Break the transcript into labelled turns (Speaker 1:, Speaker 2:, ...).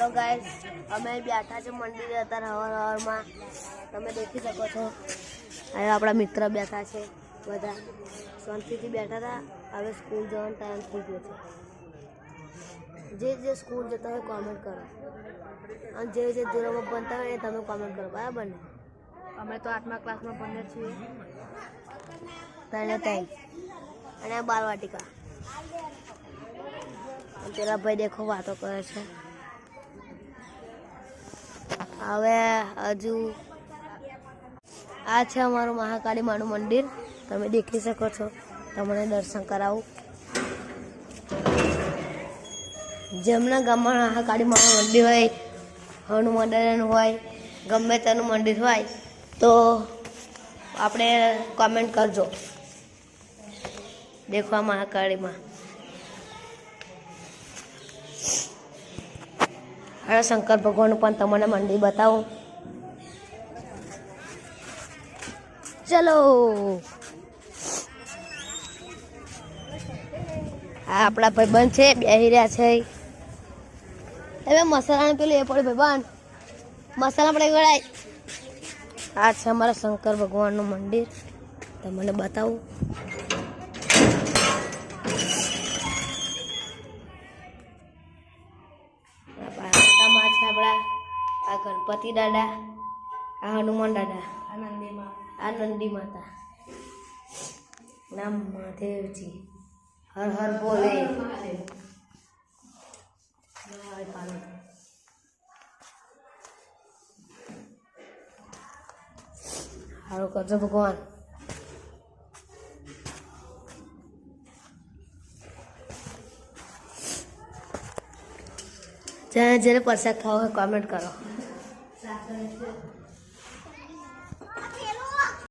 Speaker 1: Hello guys, અમે બેઠા છે મંદિરે અત્યારે હવારમાં તમે દેખી શકો છો. હવે આપણા મિત્ર બેઠા છે, બધા શાંતિથી બેઠા હતા. હવે સ્કૂલ જવાનો ટાઈમ થઈ ગયો છે. જે સ્કૂલ જતા હોય કોમેન્ટ કરો, અને જે ધોરણમાં ભણતા હોય એ તમે કોમેન્ટ કરો, બરાબર ને? અમે તો 8મા ક્લાસમાં ભણીએ છીએ, અને બાલવાટિકા. પેલા ભાઈ દેખો વાતો કરે છે. હવે હજુ આ છે અમારું મહાકાળી માનું મંદિર, તમે દેખી શકો છો. તમને દર્શન કરાવું. જેમના ગામમાં મહાકાળી માનું મંદિર હોય, હનુમાન દાદાનું હોય, ગમે તેનું મંદિર હોય તો આપણે કોમેન્ટ કરજો. દેખવા મહાકાળીમાં હવે શંકર ભગવાનનું પણ તમને મંદિર બતાવું. ચલો, આ આપણા ભાઈબંધ છે, બેસી રહ્યા છે. હવે મસાલાનું પેલું એ પડે ભાઈબંધ, મસાલા પડે ગળાય. આ છે અમારા શંકર ભગવાનનું મંદિર, તમને બતાવું. આ ગણપતિ દાદા, આ હનુમાન દાદા, આ નંદી માતા, નામ મહાદેવજી, હર હર બોલે. સારું કરજો ભગવાન. જેને પ્રસાદ ખાવો હોય કોમેન્ટ કરો.